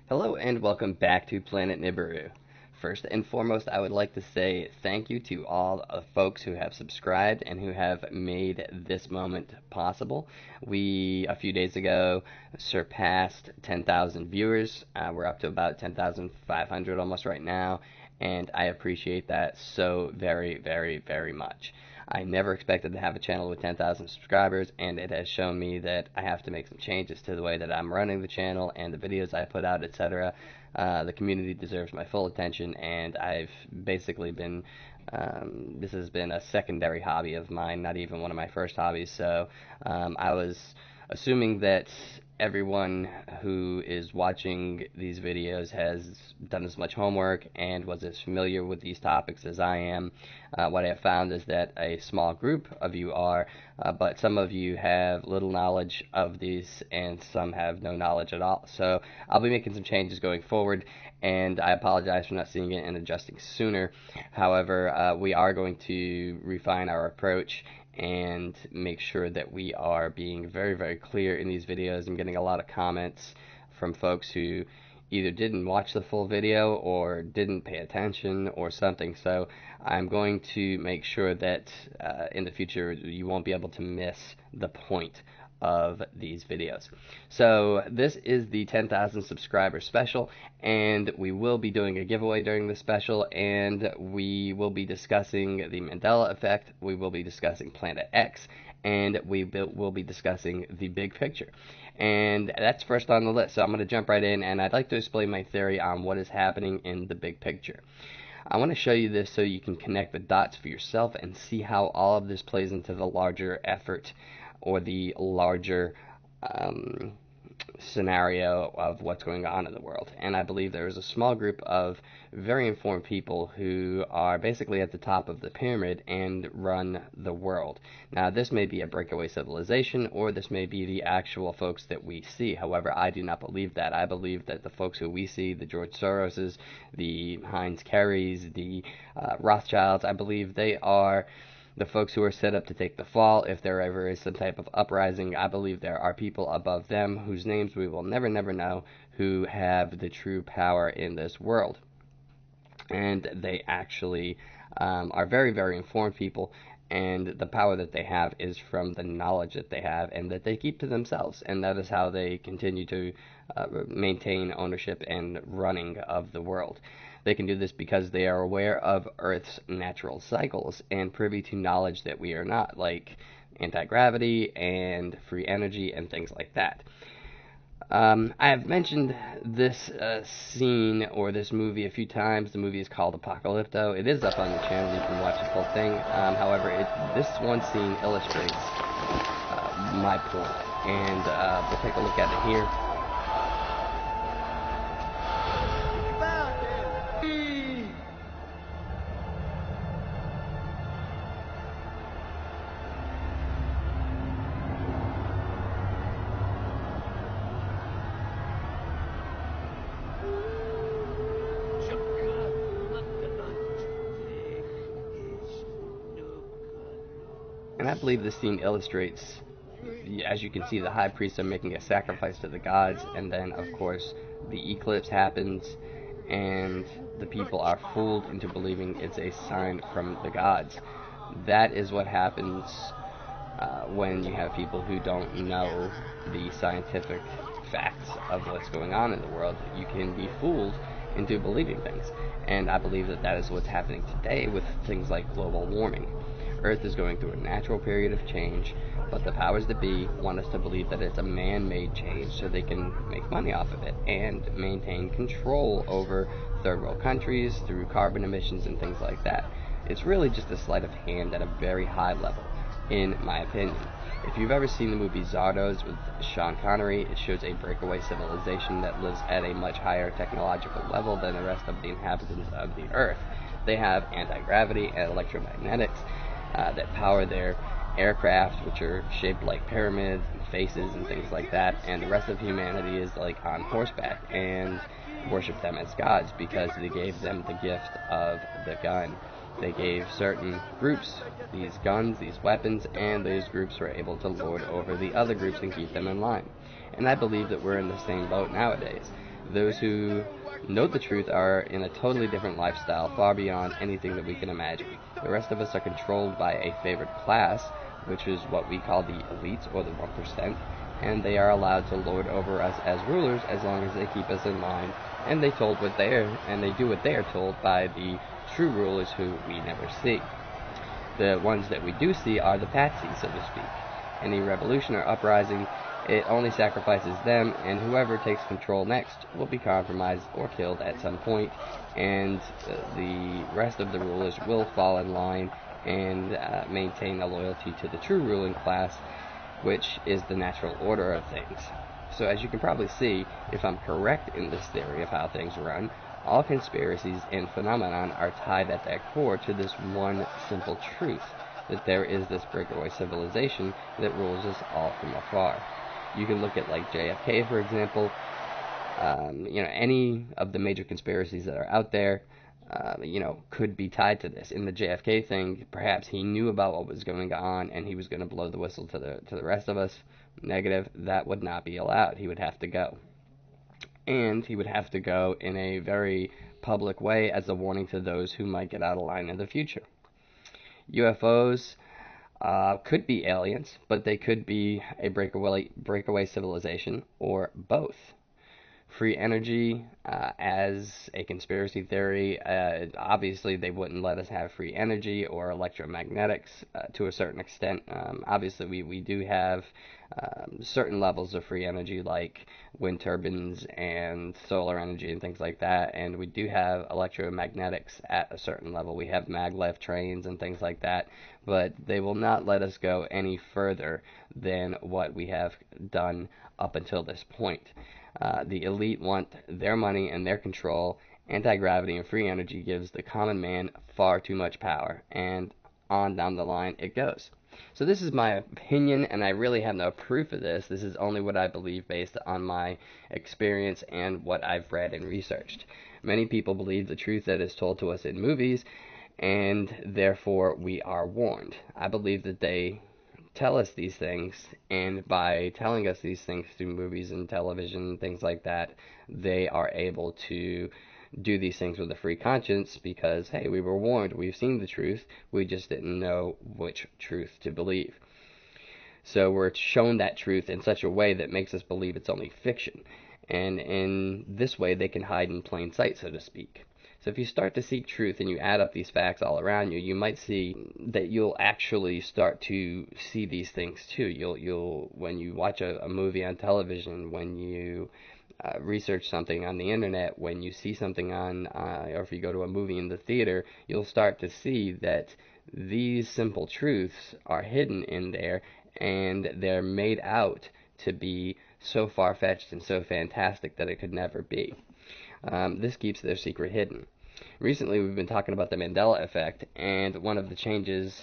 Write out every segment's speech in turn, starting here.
Hello and welcome back to Planet Nibiru. First and foremost, I would like to say thank you to all the folks who have subscribed and who have made this moment possible. We, a few days ago, surpassed 10,000 viewers. We're up to about 10,500 almost right now, and I appreciate that so very, very, very much. I never expected to have a channel with 10,000 subscribers, and it has shown me that I have to make some changes to the way that I'm running the channel and the videos I put out, etc. The community deserves my full attention, and I've basically been, this has been a secondary hobby of mine, not even one of my first hobbies, so I was assuming that everyone who is watching these videos has done as much homework and was as familiar with these topics as I am. What I have found is that a small group of you are, but some of you have little knowledge of these and some have no knowledge at all. So I'll be making some changes going forward, and I apologize for not seeing it and adjusting sooner. However, we are going to refine our approach and make sure that we are being very, very clear in these videos. I'm getting a lot of comments from folks who either didn't watch the full video or didn't pay attention or something. So I'm going to make sure that in the future you won't be able to miss the point of these videos. So this is the 10,000 subscriber special, and we will be doing a giveaway during the special, and we will be discussing the Mandela Effect, we will be discussing Planet X, and we will be discussing the big picture. And that's first on the list, so I'm going to jump right in, and I'd like to explain my theory on what is happening in the big picture. I want to show you this so you can connect the dots for yourself and see how all of this plays into the larger effort or the larger scenario of what's going on in the world. And I believe there is a small group of very informed people who are basically at the top of the pyramid and run the world. Now, this may be a breakaway civilization, or this may be the actual folks that we see. However, I do not believe that. I believe that the folks who we see, the George Soroses, the Heinz Kerrys, the Rothschilds, I believe they are the folks who are set up to take the fall. If there ever is some type of uprising, I believe there are people above them whose names we will never know, who have the true power in this world. And they actually are very, very informed people, and the power that they have is from the knowledge that they have and that they keep to themselves. And that is how they continue to maintain ownership and running of the world. They can do this because they are aware of Earth's natural cycles and privy to knowledge that we are not, like anti-gravity and free energy and things like that. I have mentioned this scene or this movie a few times. The movie is called Apocalypto. It is up on the channel. You can watch the full thing. However, this one scene illustrates my point, and we'll take a look at it here. And I believe this scene illustrates, as you can see, the high priests are making a sacrifice to the gods, and then, of course, the eclipse happens, and the people are fooled into believing it's a sign from the gods. That is what happens when you have people who don't know the scientific facts of what's going on in the world. You can be fooled into believing things, and I believe that that is what's happening today with things like global warming. Earth is going through a natural period of change, but the powers that be want us to believe that it's a man-made change so they can make money off of it and maintain control over third world countries through carbon emissions and things like that. It's really just a sleight of hand at a very high level, in my opinion. If you've ever seen the movie Zardoz with Sean Connery, it shows a breakaway civilization that lives at a much higher technological level than the rest of the inhabitants of the Earth. They have anti-gravity and electromagnetics that power their aircraft, which are shaped like pyramids and faces and things like that, and the rest of humanity is like on horseback and worship them as gods because they gave them the gift of the gun. They gave certain groups these guns, these weapons, and those groups were able to lord over the other groups and keep them in line. And I believe that we're in the same boat nowadays. Those who know the truth are in a totally different lifestyle, far beyond anything that we can imagine. The rest of us are controlled by a favored class, which is what we call the elites or the 1%, and they are allowed to lord over us as rulers as long as they keep us in line, and they do what they are told by the true rulers who we never see. The ones that we do see are the patsies, so to speak. Any revolution or uprising, it only sacrifices them, and whoever takes control next will be compromised or killed at some point, and the rest of the rulers will fall in line and maintain a loyalty to the true ruling class, which is the natural order of things. So as you can probably see, if I'm correct in this theory of how things run, all conspiracies and phenomenon are tied at their core to this one simple truth, that there is this breakaway civilization that rules us all from afar. You can look at like JFK, for example. Any of the major conspiracies that are out there, could be tied to this. In the JFK thing, perhaps he knew about what was going on and he was going to blow the whistle to the rest of us. Negative. That would not be allowed. He would have to go. And he would have to go in a very public way as a warning to those who might get out of line in the future. UFOs could be aliens, but they could be a breakaway civilization, or both. Free energy, as a conspiracy theory, obviously they wouldn't let us have free energy or electromagnetics to a certain extent. Obviously we do have certain levels of free energy like wind turbines and solar energy and things like that, and we do have electromagnetics at a certain level. We have maglev trains and things like that, but they will not let us go any further than what we have done up until this point. The elite want their money and their control. Anti-gravity and free energy gives the common man far too much power, and on down the line it goes. So this is my opinion, and I really have no proof of this. This is only what I believe based on my experience and what I've read and researched. Many people believe the truth that is told to us in movies, and therefore we are warned. I believe that they tell us these things, and by telling us these things through movies and television and things like that, they are able to do these things with a free conscience because, hey, we were warned, we've seen the truth, we just didn't know which truth to believe. So we're shown that truth in such a way that makes us believe it's only fiction, and in this way they can hide in plain sight, so to speak. So if you start to seek truth and you add up these facts all around you, you might see that you'll actually start to see these things too. You'll when you watch a movie on television, when you research something on the internet, when you see something on, or if you go to a movie in the theater, you'll start to see that these simple truths are hidden in there, and they're made out to be so far-fetched and so fantastic that it could never be. This keeps their secret hidden. Recently, we've been talking about the Mandela Effect, and one of the changes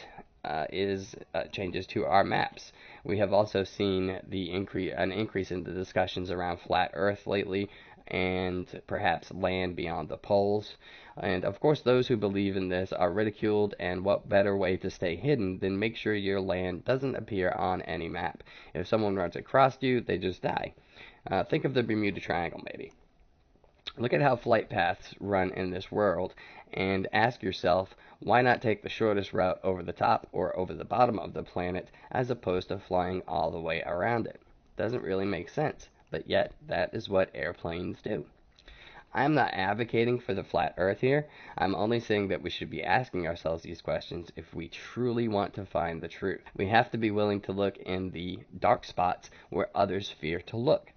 is changes to our maps. We have also seen an increase in the discussions around flat Earth lately, and perhaps land beyond the poles. And of course, those who believe in this are ridiculed, and what better way to stay hidden than make sure your land doesn't appear on any map. If someone runs across you, they just die. Think of the Bermuda Triangle, maybe. Look at how flight paths run in this world, and ask yourself, why not take the shortest route over the top or over the bottom of the planet as opposed to flying all the way around it? Doesn't really make sense, but yet that is what airplanes do. I'm not advocating for the flat earth here. I'm only saying that we should be asking ourselves these questions if we truly want to find the truth. We have to be willing to look in the dark spots where others fear to look.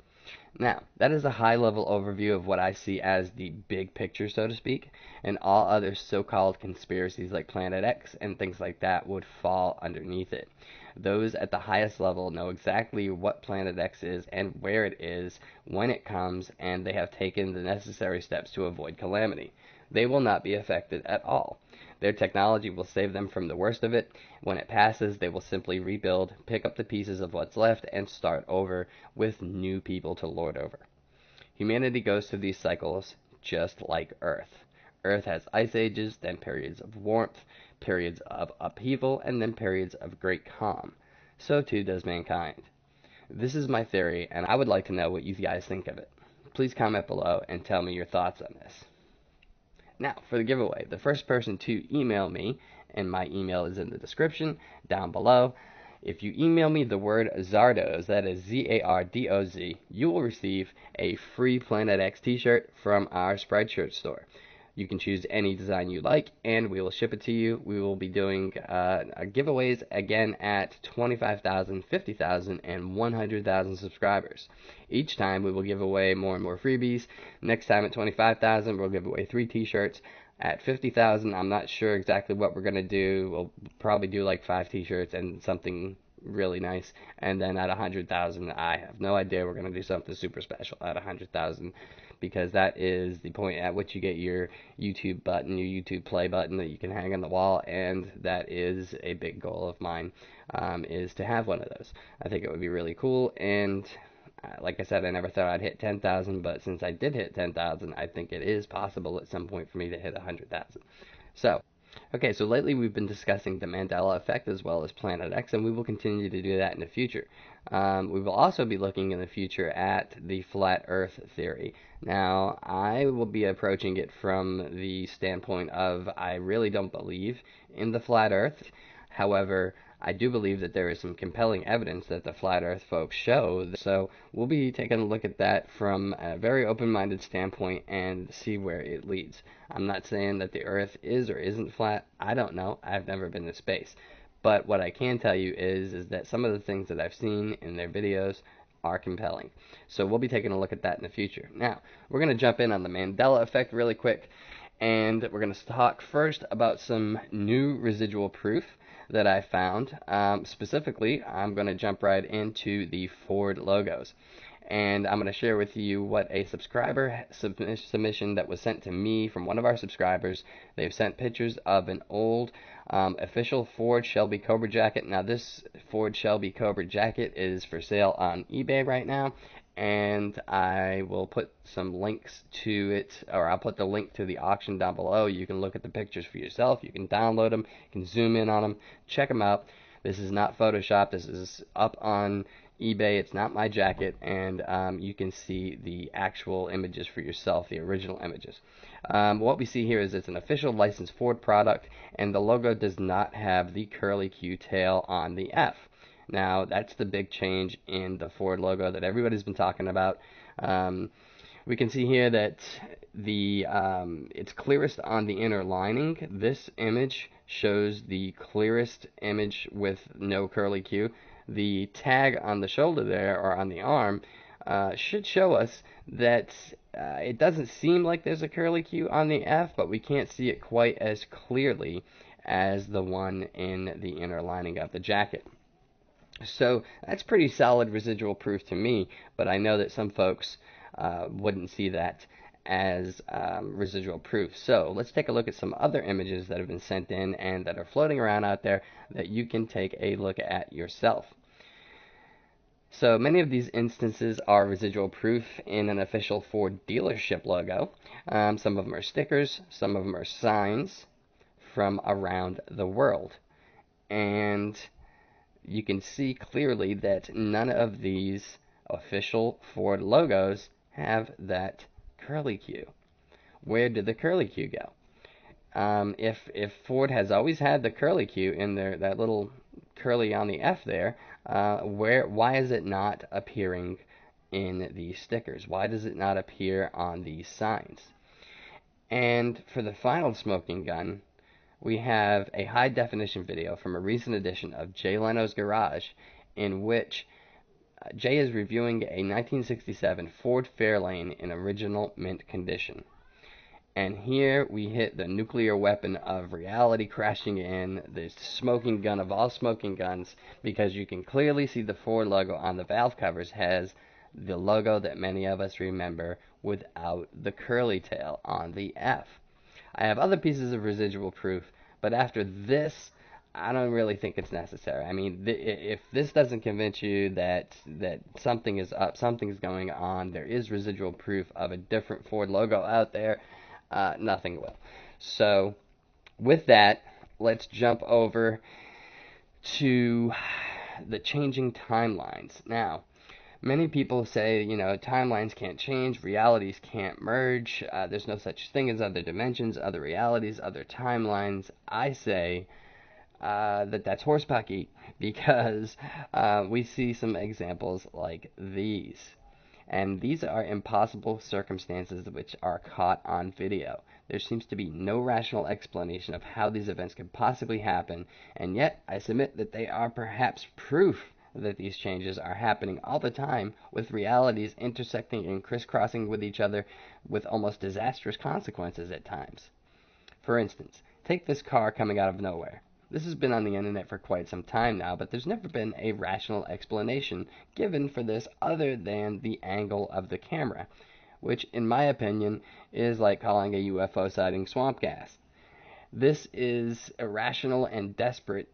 Now, that is a high-level overview of what I see as the big picture, so to speak, and all other so-called conspiracies like Planet X and things like that would fall underneath it. Those at the highest level know exactly what Planet X is and where it is when it comes, and they have taken the necessary steps to avoid calamity. They will not be affected at all. Their technology will save them from the worst of it. When it passes, they will simply rebuild, pick up the pieces of what's left, and start over with new people to lord over. Humanity goes through these cycles just like Earth. Earth has ice ages, then periods of warmth, periods of upheaval, and then periods of great calm. So too does mankind. This is my theory, and I would like to know what you guys think of it. please comment below and tell me your thoughts on this. Now, for the giveaway, the first person to email me, and my email is in the description down below. If you email me the word Zardoz, that is Z-A-R-D-O-Z, you will receive a free Planet X t-shirt from our Sprite Shirt store. You can choose any design you like, and we will ship it to you. We will be doing giveaways again at 25,000, 50,000, and 100,000 subscribers. Each time we will give away more and more freebies. Next time at 25,000, we'll give away 3 t-shirts. At 50,000, I'm not sure exactly what we're going to do. We'll probably do like 5 t-shirts and something really nice. And then at 100,000, I have no idea. We're going to do something super special at 100,000, because that is the point at which you get your YouTube button, your YouTube play button that you can hang on the wall, and that is a big goal of mine, is to have one of those. I think it would be really cool, and like I said, I never thought I'd hit 10,000, but since I did hit 10,000, I think it is possible at some point for me to hit 100,000. So, okay, so lately we've been discussing the Mandela Effect as well as Planet X, and we will continue to do that in the future. We will also be looking in the future at the flat Earth theory. Now, I will be approaching it from the standpoint of I really don't believe in the flat Earth. However, I do believe that there is some compelling evidence that the flat Earth folks show. So we'll be taking a look at that from a very open-minded standpoint and see where it leads. I'm not saying that the Earth is or isn't flat. I don't know. I've never been to space. But what I can tell you is that some of the things that I've seen in their videos are compelling. So we'll be taking a look at that in the future. Now, we're going to jump in on the Mandela Effect really quick, and we're going to talk first about some new residual proof that I found. Specifically, I'm going to jump right into the Ford logos. And I'm going to share with you what a subscriber submission that was sent to me from one of our subscribers. They've sent pictures of an old official Ford Shelby Cobra jacket. Now, this Ford Shelby Cobra jacket is for sale on eBay right now, and I will put some links to it, or I'll put the link to the auction down below. You can look at the pictures for yourself. You can download them. You can zoom in on them. Check them out. This is not Photoshop. This is up on eBay. It's not my jacket, and you can see the actual images for yourself, the original images. What we see here is it's an official licensed Ford product, and the logo does not have the curly Q tail on the F. Now, that's the big change in the Ford logo that everybody's been talking about. We can see here that it's clearest on the inner lining. This image shows the clearest image with no curly Q. The tag on the shoulder there, or on the arm, should show us that it doesn't seem like there's a curly Q on the F, but we can't see it quite as clearly as the one in the inner lining of the jacket. So that's pretty solid residual proof to me, but I know that some folks wouldn't see that as residual proof. So let's take a look at some other images that have been sent in and that are floating around out there that you can take a look at yourself. So many of these instances are residual proof in an official Ford dealership logo. Some of them are stickers, some of them are signs from around the world. And you can see clearly that none of these official Ford logos have that curly Q. Where did the curly Q go? If Ford has always had the curly Q in there, that little curly on the F there, why is it not appearing in the stickers? Why does it not appear on these signs? And for the final smoking gun, we have a high-definition video from a recent edition of Jay Leno's Garage, in which Jay is reviewing a 1967 Ford Fairlane in original mint condition. And here we hit the nuclear weapon of reality crashing in, the smoking gun of all smoking guns, because you can clearly see the Ford logo on the valve covers has the logo that many of us remember without the curly tail on the F. I have other pieces of residual proof, but after this, I don't really think it's necessary. I mean, if this doesn't convince you that something is up, something's going on, there is residual proof of a different Ford logo out there, nothing will. So, with that, let's jump over to the changing timelines. Now, Many people say, timelines can't change, realities can't merge, there's no such thing as other dimensions, other realities, other timelines. I say that's horsepucky because we see some examples like these. And these are impossible circumstances which are caught on video. There seems to be no rational explanation of how these events could possibly happen, and yet I submit that they are perhaps proof that these changes are happening all the time, with realities intersecting and crisscrossing with each other with almost disastrous consequences at times. For instance, take this car coming out of nowhere. This has been on the internet for quite some time now, but there's never been a rational explanation given for this other than the angle of the camera, which, in my opinion, is like calling a UFO sighting swamp gas. This is irrational and desperate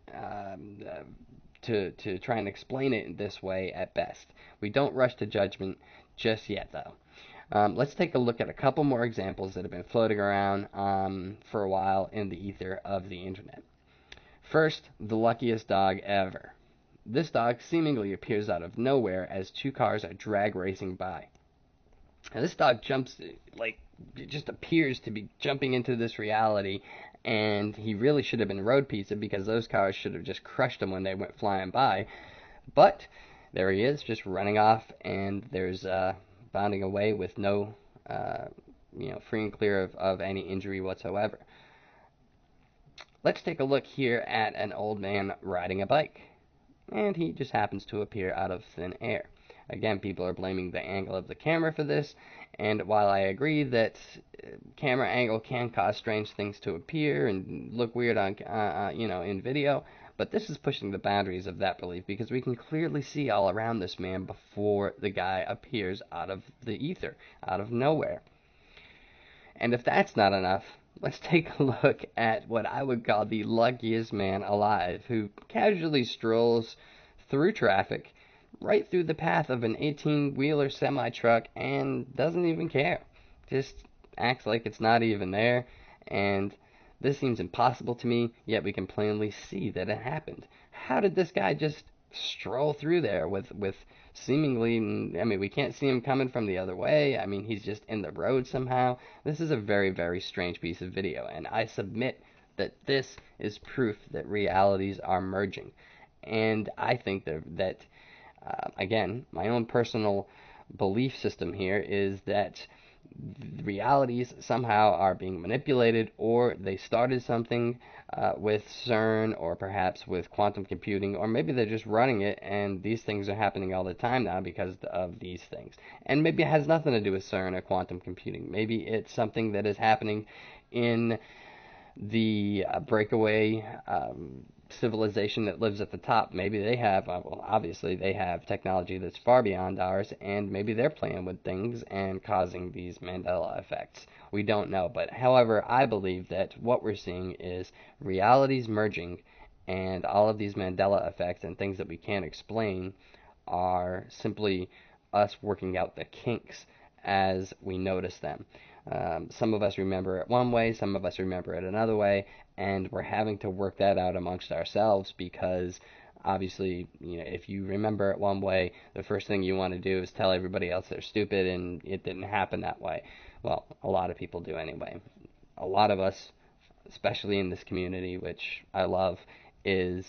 to try and explain it in this way at best. We don't rush to judgment just yet, though. Let's take a look at a couple more examples that have been floating around for a while in the ether of the internet. First, the luckiest dog ever. This dog seemingly appears out of nowhere as two cars are drag racing by. Now, this dog jumps, like, it just appears to be jumping into this reality, and he really should have been road pizza because those cars should have just crushed him when they went flying by. But there he is, just running off, and there's bounding away with no, free and clear of any injury whatsoever. Let's take a look here at an old man riding a bike, and he just happens to appear out of thin air. Again, people are blaming the angle of the camera for this, and while I agree that camera angle can cause strange things to appear and look weird on, in video, but this is pushing the boundaries of that belief because we can clearly see all around this man before the guy appears out of the ether, out of nowhere. And if that's not enough, let's take a look at what I would call the luckiest man alive, who casually strolls through traffic, right through the path of an 18-wheeler semi-truck, and doesn't even care. Just acts like it's not even there, and this seems impossible to me, yet we can plainly see that it happened. How did this guy just stroll through there with seemingly, we can't see him coming from the other way. He's just in the road somehow. This is a very, very strange piece of video, and I submit that this is proof that realities are merging. And I think that again, my own personal belief system here is that realities somehow are being manipulated, or they started something with CERN, or perhaps with quantum computing, or maybe they're just running it and these things are happening all the time now because of these things. And maybe it has nothing to do with CERN or quantum computing. Maybe it's something that is happening in the breakaway civilization that lives at the top. Maybe they have, obviously they have technology that's far beyond ours, and maybe they're playing with things and causing these Mandela effects. We don't know, but however, I believe that what we're seeing is realities merging, and all of these Mandela effects and things that we can't explain are simply us working out the kinks as we notice them. Some of us remember it one way, some of us remember it another way, and we're having to work that out amongst ourselves because obviously, if you remember it one way, the first thing you want to do is tell everybody else they're stupid and it didn't happen that way. Well, a lot of people do anyway. A lot of us, especially in this community, which I love, is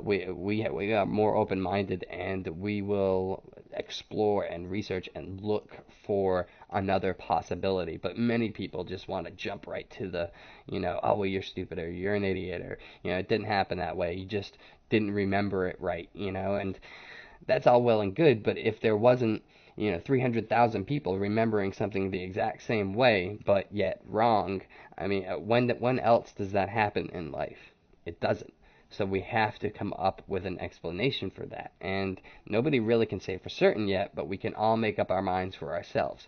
we are more open-minded, and we will explore and research and look for another possibility. But many people just want to jump right to the, oh, well, you're stupid, or you're an idiot, or, it didn't happen that way. You just didn't remember it right, and that's all well and good. But if there wasn't, 300,000 people remembering something the exact same way, but yet wrong, when else does that happen in life? It doesn't. So we have to come up with an explanation for that. And nobody really can say for certain yet, but we can all make up our minds for ourselves.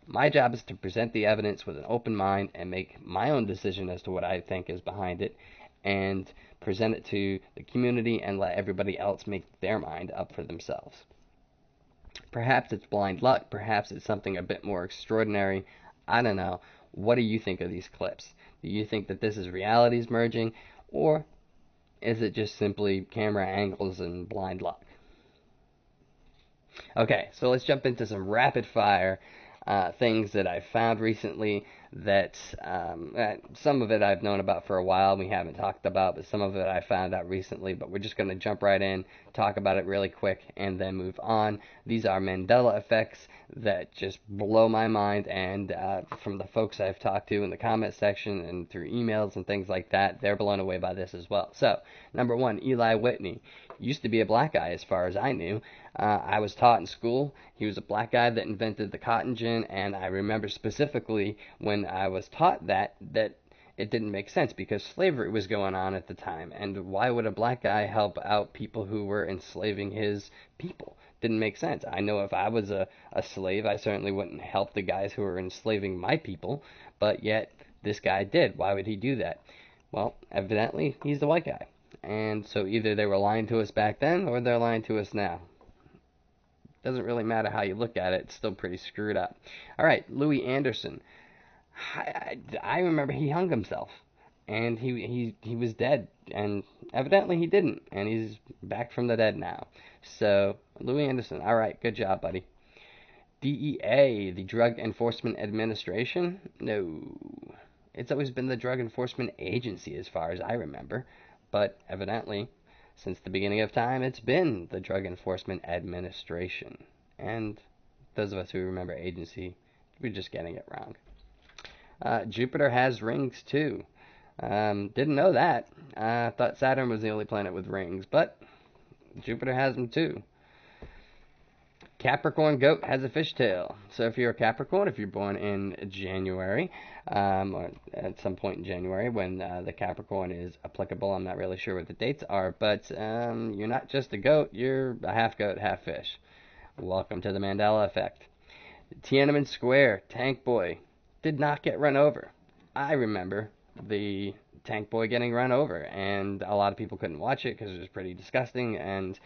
My job is to present the evidence with an open mind and make my own decision as to what I think is behind it, and present it to the community and let everybody else make their mind up for themselves. Perhaps it's blind luck. Perhaps it's something a bit more extraordinary. I don't know. What do you think of these clips? Do you think that this is realities merging, or is it just simply camera angles and blind luck? Okay, so let's jump into some rapid fire things that I found recently that some of it I've known about for a while, we haven't talked about, but some of it I found out recently. But we're just going to jump right in, talk about it really quick, and then move on. These are Mandela effects that just blow my mind, and from the folks I've talked to in the comment section and through emails and things like that, they're blown away by this as well. So, number one, Eli Whitney. Used to be a black guy as far as I knew. I was taught in school he was a black guy that invented the cotton gin, and I remember specifically when I was taught that it didn't make sense because slavery was going on at the time, and why would a black guy help out people who were enslaving his people? Didn't make sense. I know if I was a slave, I certainly wouldn't help the guys who were enslaving my people, but yet this guy did. Why would he do that? Well, evidently he's the white guy. And so either they were lying to us back then or they're lying to us now. Doesn't really matter how you look at it. It's still pretty screwed up. All right, Louis Anderson. I remember he hung himself, and he was dead, and evidently he didn't, and he's back from the dead now. So Louis Anderson. All right, good job, buddy. DEA, the Drug Enforcement Administration. No, it's always been the Drug Enforcement Agency as far as I remember, but evidently since the beginning of time, it's been the Drug Enforcement Administration. And those of us who remember agency, we're just getting it wrong. Jupiter has rings too. Didn't know that. Thought Saturn was the only planet with rings, but Jupiter has them too. Capricorn goat has a fishtail. So if you're a Capricorn, if you're born in January, or at some point in January when the Capricorn is applicable, I'm not really sure what the dates are, but you're not just a goat, you're a half goat, half fish. Welcome to the Mandela Effect. Tiananmen Square, Tank Boy, did not get run over. I remember the Tank Boy getting run over, and a lot of people couldn't watch it because it was pretty disgusting, and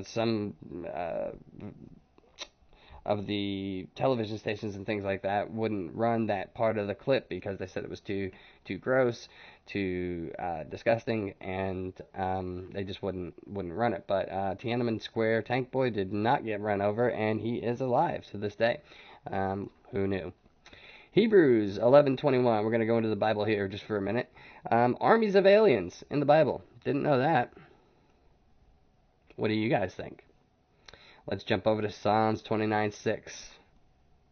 some of the television stations and things like that wouldn't run that part of the clip because they said it was too gross, too disgusting, and they just wouldn't run it. But Tiananmen Square Tank Boy did not get run over, and he is alive to this day. Who knew? Hebrews 11:21. We're going to go into the Bible here just for a minute. Armies of aliens in the Bible. Didn't know that. What do you guys think? Let's jump over to Psalms 29:6.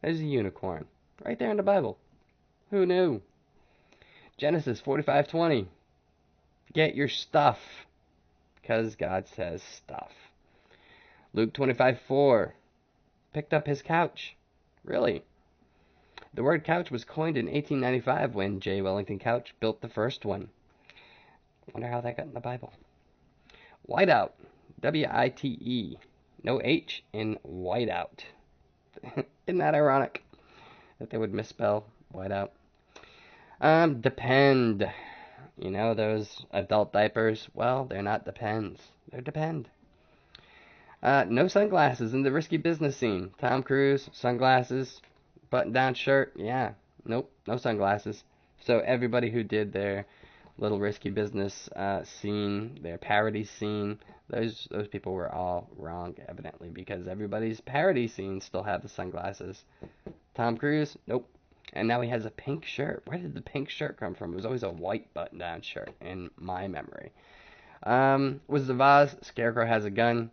There's a unicorn right there in the Bible. Who knew? Genesis 45:20. Get your stuff, because God says stuff. Luke 25:4. Picked up his couch. Really? The word couch was coined in 1895 when J. Wellington Couch built the first one. Wonder how that got in the Bible. Whiteout. W-I-T-E. No H in whiteout. Isn't that ironic that they would misspell whiteout? Depend. You know those adult diapers? Well, they're not Depends. They're Depend. No sunglasses in the risky business scene. Tom Cruise, sunglasses, button-down shirt. Yeah, nope, no sunglasses. So everybody who did their little risky business scene, their parody scene, those people were all wrong, evidently, because everybody's parody scenes still have the sunglasses. Tom Cruise, nope. And now he has a pink shirt. Where did the pink shirt come from? It was always a white button-down shirt in my memory. Wizard of Oz, Scarecrow has a gun,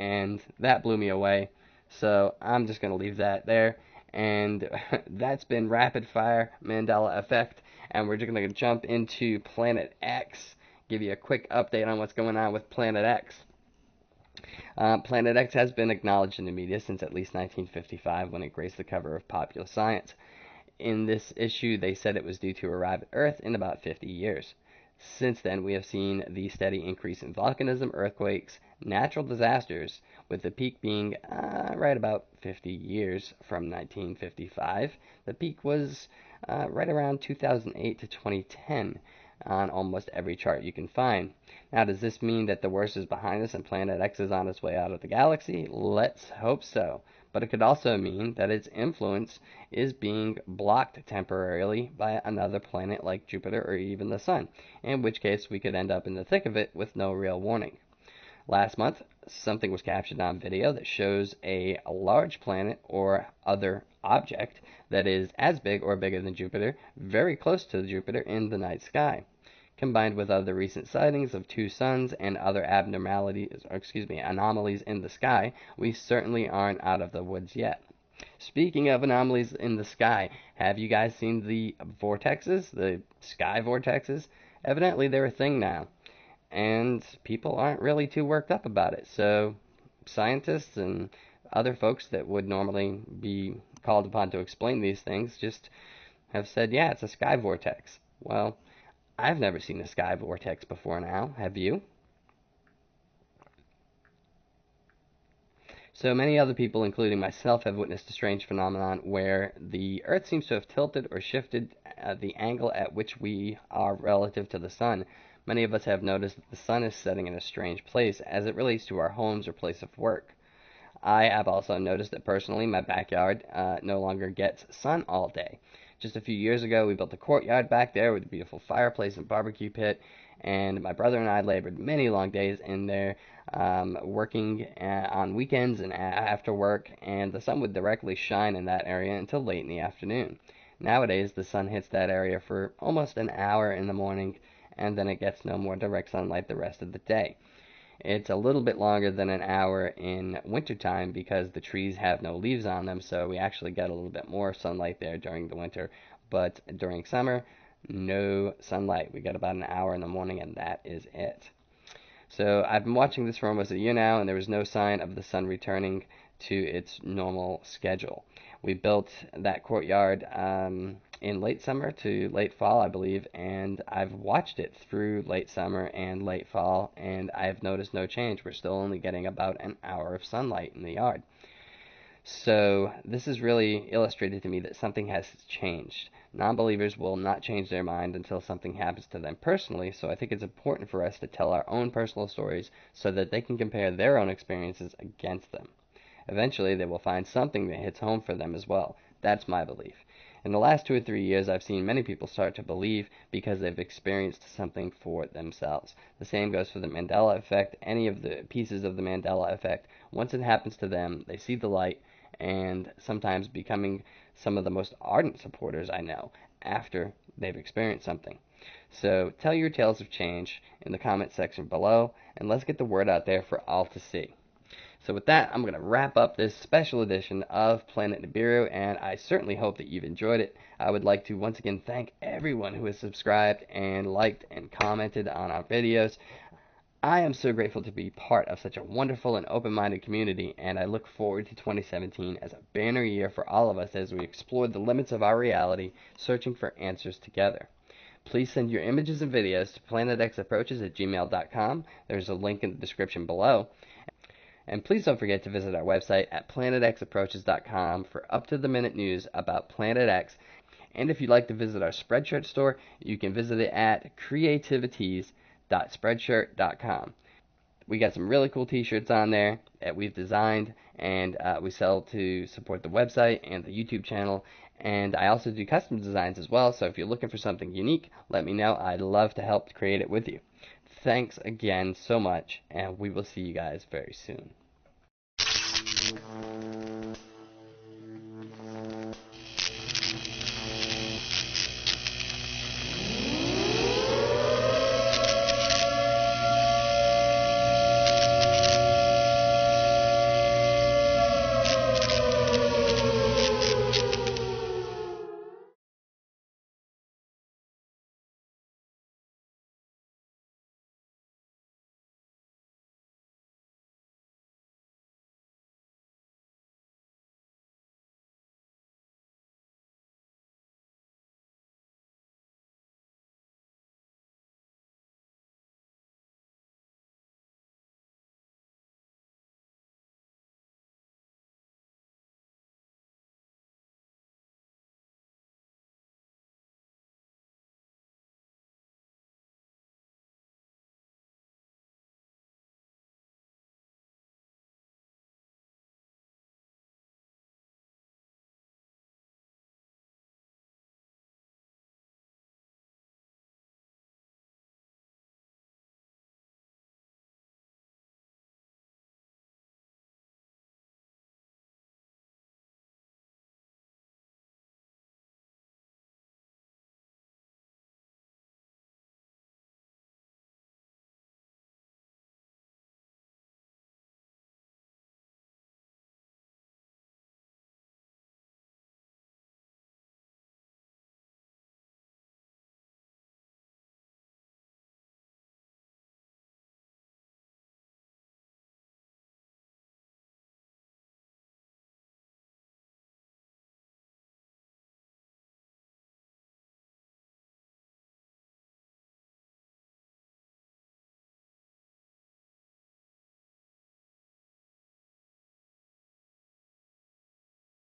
and that blew me away. So I'm just going to leave that there. And that's been Rapid Fire Mandela Effect. And we're just going to jump into Planet X. Give you a quick update on what's going on with Planet X. Planet X has been acknowledged in the media since at least 1955 when it graced the cover of Popular Science. In this issue, they said it was due to arrive at Earth in about 50 years. Since then, we have seen the steady increase in volcanism, earthquakes, natural disasters, with the peak being right about 50 years from 1955. The peak was right around 2008 to 2010 on almost every chart you can find. Now, does this mean that the worst is behind us and Planet X is on its way out of the galaxy? Let's hope so. But it could also mean that its influence is being blocked temporarily by another planet like Jupiter or even the Sun, in which case we could end up in the thick of it with no real warning. Last month, something was captured on video that shows a large planet or other object that is as big or bigger than Jupiter, very close to Jupiter in the night sky. Combined with other recent sightings of two suns and other anomalies in the sky, we certainly aren't out of the woods yet. Speaking of anomalies in the sky, have you guys seen the vortexes, the sky vortexes? Evidently they're a thing now, and people aren't really too worked up about it. So scientists and other folks that would normally be called upon to explain these things just have said, yeah, it's a sky vortex. Well, I've never seen a sky vortex before now. Have you? So many other people, including myself, have witnessed a strange phenomenon where the Earth seems to have tilted or shifted the angle at which we are relative to the Sun. Many of us have noticed that the Sun is setting in a strange place as it relates to our homes or place of work. I have also noticed that personally my backyard no longer gets sun all day. Just a few years ago, we built a courtyard back there with a beautiful fireplace and barbecue pit, and my brother and I labored many long days in there, working on weekends and after work, and the sun would directly shine in that area until late in the afternoon. Nowadays, the sun hits that area for almost an hour in the morning, and then it gets no more direct sunlight the rest of the day. It's a little bit longer than an hour in wintertime because the trees have no leaves on them, so we actually get a little bit more sunlight there during the winter. But during summer, no sunlight. We get about an hour in the morning, and that is it. So I've been watching this for almost a year now, and there was no sign of the sun returning to its normal schedule. We built that courtyard in late summer to late fall, I believe, and I've watched it through late summer and late fall, and I've noticed no change. We're still only getting about an hour of sunlight in the yard. So this has really illustrated to me that something has changed. Non-believers will not change their mind until something happens to them personally, so I think it's important for us to tell our own personal stories so that they can compare their own experiences against them. Eventually, they will find something that hits home for them as well. That's my belief. In the last 2 or 3 years, I've seen many people start to believe because they've experienced something for themselves. The same goes for the Mandela Effect. Any of the pieces of the Mandela Effect, once it happens to them, they see the light, and sometimes becoming some of the most ardent supporters I know after they've experienced something. So tell your tales of change in the comment section below, and let's get the word out there for all to see. So with that, I'm going to wrap up this special edition of Planet Nibiru, and I certainly hope that you've enjoyed it. I would like to once again thank everyone who has subscribed and liked and commented on our videos. I am so grateful to be part of such a wonderful and open-minded community, and I look forward to 2017 as a banner year for all of us as we explore the limits of our reality, searching for answers together. Please send your images and videos to planetxapproaches@gmail.com. There's a link in the description below. And please don't forget to visit our website at planetxapproaches.com for up-to-the-minute news about Planet X. And if you'd like to visit our Spreadshirt store, you can visit it at creativities.spreadshirt.com. We got some really cool t-shirts on there that we've designed, and we sell to support the website and the YouTube channel. And I also do custom designs as well, so if you're looking for something unique, let me know. I'd love to help create it with you. Thanks again so much, and we will see you guys very soon.